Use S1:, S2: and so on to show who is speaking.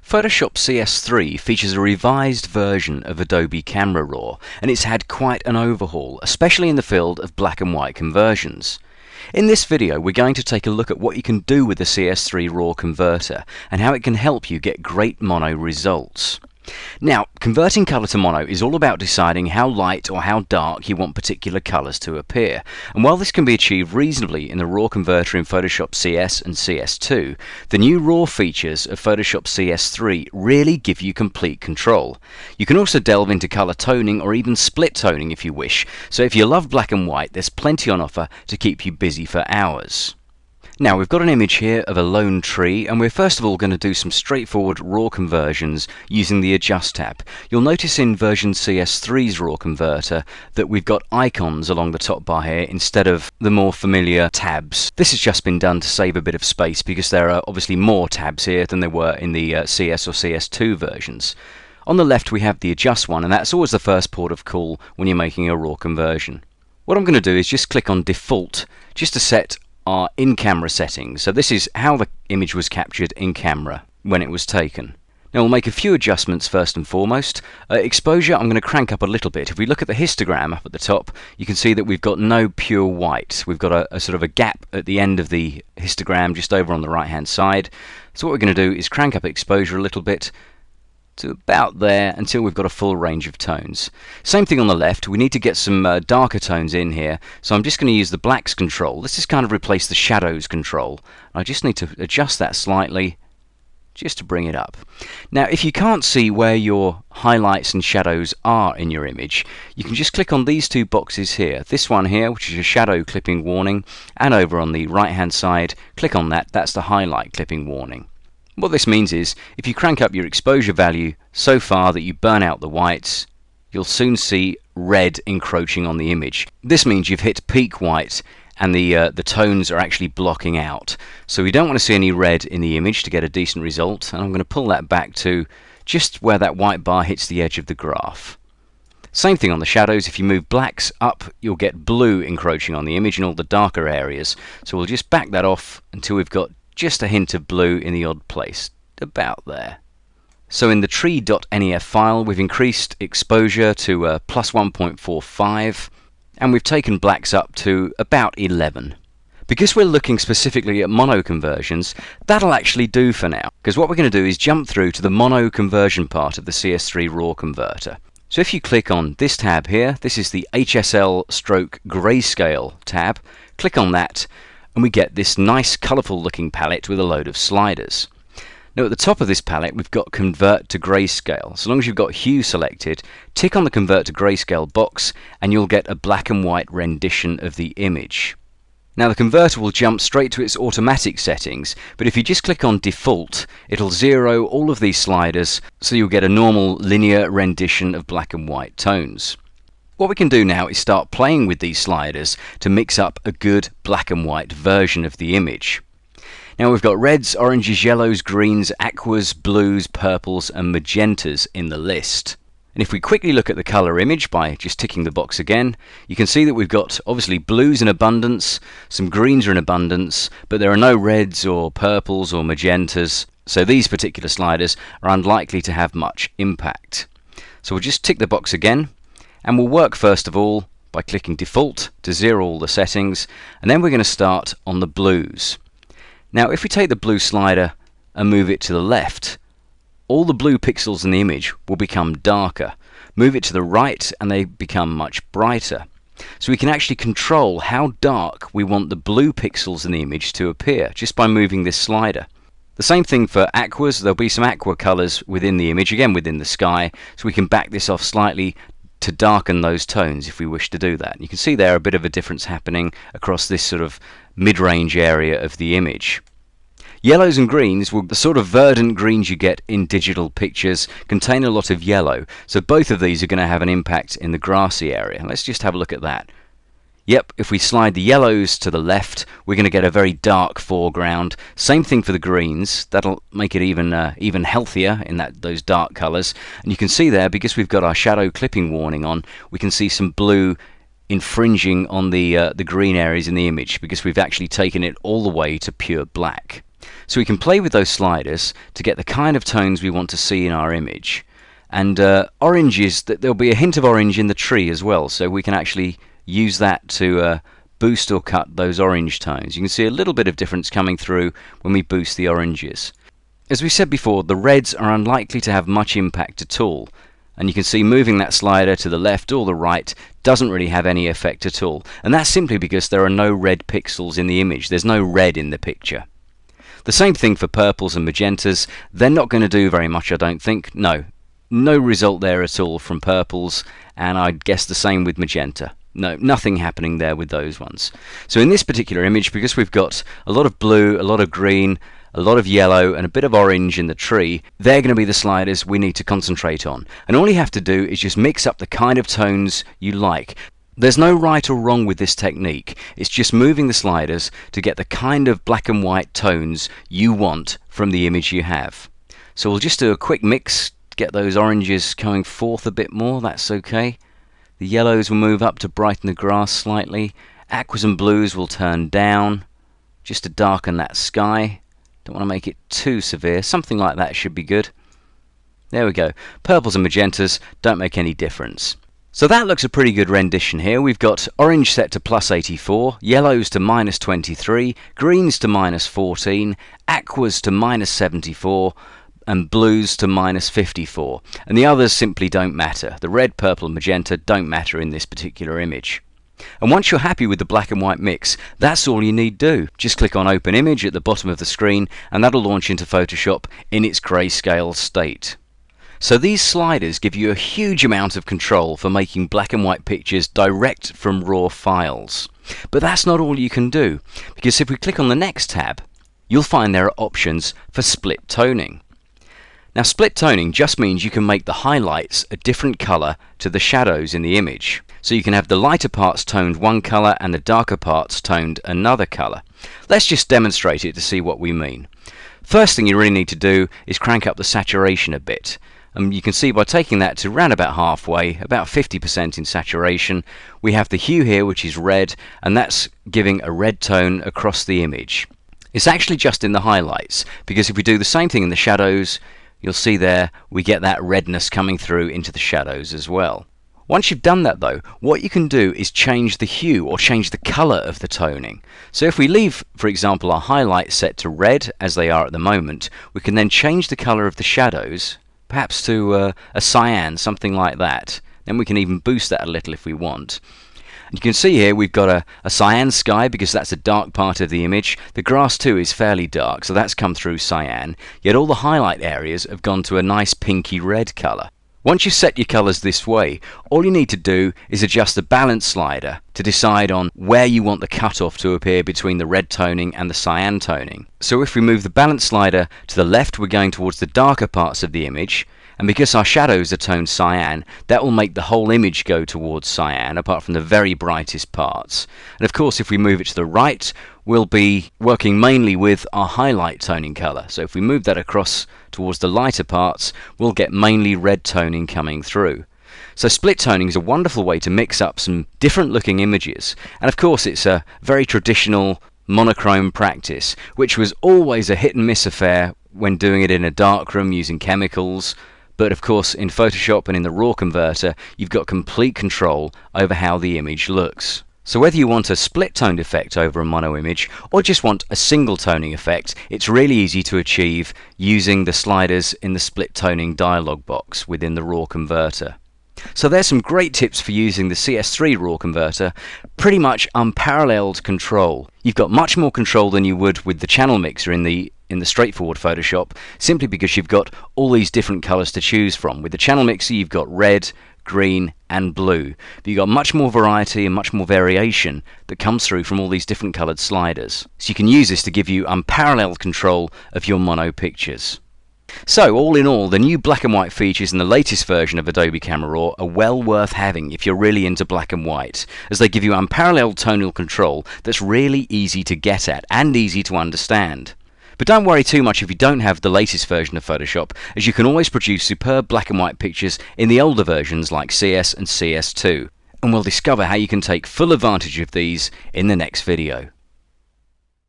S1: Photoshop CS3 features a revised version of Adobe Camera Raw, and it's had quite an overhaul, especially in the field of black and white conversions. In this video, we're going to take a look at what you can do with the CS3 RAW converter and how it can help you get great mono results. Now, converting colour to mono is all about deciding how light or how dark you want particular colours to appear. And while this can be achieved reasonably in the RAW converter in Photoshop CS and CS2, the new RAW features of Photoshop CS3 really give you complete control. You can also delve into colour toning or even split toning if you wish, so if you love black and white, there's plenty on offer to keep you busy for hours. Now, we've got an image here of a lone tree, and we're first of all going to do some straightforward RAW conversions using the Adjust tab. You'll notice in version CS3's RAW converter that we've got icons along the top bar here instead of the more familiar tabs. This has just been done to save a bit of space because there are obviously more tabs here than there were in the CS or CS2 versions. On the left we have the Adjust one, and that's always the first port of call when you're making a RAW conversion. What I'm going to do is just click on Default just to set our in-camera settings. So this is how the image was captured in camera when it was taken. Now we'll make a few adjustments first and foremost. Exposure I'm going to crank up a little bit. If we look at the histogram up at the top, you can see that we've got no pure white. We've got a sort of a gap at the end of the histogram just over on the right hand side. So what we're going to do is crank up exposure a little bit to about there until we've got a full range of tones. Same thing on the left, we need to get some darker tones in here, so I'm just going to use the blacks control. This has kind of replaced the shadows control. I just need to adjust that slightly just to bring it up. Now if you can't see where your highlights and shadows are in your image, you can just click on these two boxes here. This one here, which is a shadow clipping warning, and over on the right hand side, click on that, that's the highlight clipping warning. What this means is, if you crank up your exposure value so far that you burn out the whites, you'll soon see red encroaching on the image. This means you've hit peak white and the tones are actually blocking out. So we don't want to see any red in the image to get a decent result, and I'm going to pull that back to just where that white bar hits the edge of the graph. Same thing on the shadows. If you move blacks up, you'll get blue encroaching on the image in all the darker areas. So we'll just back that off until we've got just a hint of blue in the odd place, about there. So in the tree.nef file we've increased exposure to plus 1.45 and we've taken blacks up to about 11. Because we're looking specifically at mono conversions, that'll actually do for now, because what we're going to do is jump through to the mono conversion part of the CS3 RAW converter. So if you click on this tab here, this is the HSL/grayscale tab, click on that, and we get this nice colourful looking palette with a load of sliders. Now at the top of this palette we've got Convert to Grayscale. So long as you've got Hue selected, tick on the Convert to Grayscale box and you'll get a black and white rendition of the image. Now the converter will jump straight to its automatic settings, but if you just click on Default, it'll zero all of these sliders so you'll get a normal linear rendition of black and white tones. What we can do now is start playing with these sliders to mix up a good black and white version of the image. Now we've got reds, oranges, yellows, greens, aquas, blues, purples and magentas in the list. And if we quickly look at the colour image by just ticking the box again, you can see that we've got obviously blues in abundance, some greens are in abundance, but there are no reds or purples or magentas, so these particular sliders are unlikely to have much impact. So we'll just tick the box again. And we'll work first of all by clicking Default to zero all the settings, and then we're going to start on the blues. Now if we take the blue slider and move it to the left, all the blue pixels in the image will become darker. Move it to the right and they become much brighter. So we can actually control how dark we want the blue pixels in the image to appear just by moving this slider. The same thing for aquas. There'll be some aqua colours within the image, again within the sky, so we can back this off slightly to darken those tones if we wish to do that. You can see there a bit of a difference happening across this sort of mid-range area of the image. Yellows and greens, well, the sort of verdant greens you get in digital pictures contain a lot of yellow, so both of these are going to have an impact in the grassy area. Let's just have a look at that. Yep, if we slide the yellows to the left, we're going to get a very dark foreground. Same thing for the greens. That'll make it even healthier in those dark colours. And you can see there, because we've got our shadow clipping warning on, we can see some blue infringing on the green areas in the image because we've actually taken it all the way to pure black. So we can play with those sliders to get the kind of tones we want to see in our image. And oranges, there'll be a hint of orange in the tree as well, so we can actually use that to boost or cut those orange tones. You can see a little bit of difference coming through when we boost the oranges. As we said before, the reds are unlikely to have much impact at all. And you can see moving that slider to the left or the right doesn't really have any effect at all. And that's simply because there are no red pixels in the image. There's no red in the picture. The same thing for purples and magentas. They're not going to do very much, I don't think. No result there at all from purples, and I'd guess the same with magenta. No, nothing happening there with those ones. So in this particular image, because we've got a lot of blue, a lot of green, a lot of yellow and a bit of orange in the tree, they're going to be the sliders we need to concentrate on. And all you have to do is just mix up the kind of tones you like. There's no right or wrong with this technique. It's just moving the sliders to get the kind of black and white tones you want from the image you have. So we'll just do a quick mix, get those oranges going forth a bit more, that's okay. The yellows will move up to brighten the grass slightly. Aquas and blues will turn down, just to darken that sky. Don't want to make it too severe. Something like that should be good. There we go. Purples and magentas don't make any difference. So that looks a pretty good rendition here. We've got orange set to +84, yellows to -23, greens to -14, aquas to -74, and blues to -54. And the others simply don't matter. The red, purple, and magenta don't matter in this particular image. And once you're happy with the black and white mix, that's all you need do. Just click on Open Image at the bottom of the screen and that'll launch into Photoshop in its grayscale state. So these sliders give you a huge amount of control for making black and white pictures direct from raw files. But that's not all you can do, because if we click on the next tab, you'll find there are options for split toning. Now, split toning just means you can make the highlights a different color to the shadows in the image. So you can have the lighter parts toned one color and the darker parts toned another color. Let's just demonstrate it to see what we mean. First thing you really need to do is crank up the saturation a bit. You can see by taking that to round about halfway, about 50% in saturation, we have the hue here which is red, and that's giving a red tone across the image. It's actually just in the highlights, because if we do the same thing in the shadows, you'll see there we get that redness coming through into the shadows as well. Once you've done that though, what you can do is change the hue or change the color of the toning. So if we leave, for example, our highlights set to red as they are at the moment, we can then change the color of the shadows, perhaps to a cyan, something like that. Then we can even boost that a little if we want. And you can see here we've got a cyan sky because that's a dark part of the image. The grass too is fairly dark, so that's come through cyan, yet all the highlight areas have gone to a nice pinky red color. Once you set your colors this way, all you need to do is adjust the balance slider to decide on where you want the cutoff to appear between the red toning and the cyan toning. So if we move the balance slider to the left, we're going towards the darker parts of the image, and because our shadows are toned cyan, that will make the whole image go towards cyan, apart from the very brightest parts. And of course, if we move it to the right, we'll be working mainly with our highlight toning color. So if we move that across towards the lighter parts, we'll get mainly red toning coming through. So split toning is a wonderful way to mix up some different looking images. And of course, it's a very traditional monochrome practice, which was always a hit and miss affair when doing it in a darkroom using chemicals. But of course, in Photoshop and in the RAW converter, you've got complete control over how the image looks. So whether you want a split toned effect over a mono image or just want a single toning effect, it's really easy to achieve using the sliders in the split toning dialog box within the RAW converter. So there's some great tips for using the CS3 RAW converter. Pretty much unparalleled control. You've got much more control than you would with the channel mixer in the straightforward Photoshop, simply because you've got all these different colors to choose from. With the channel mixer, you've got red, green, and blue. But you've got much more variety and much more variation that comes through from all these different colored sliders. So you can use this to give you unparalleled control of your mono pictures. So, all in all, the new black and white features in the latest version of Adobe Camera Raw are well worth having if you're really into black and white, as they give you unparalleled tonal control that's really easy to get at and easy to understand. But don't worry too much if you don't have the latest version of Photoshop, as you can always produce superb black and white pictures in the older versions like CS and CS2. And we'll discover how you can take full advantage of these in the next video.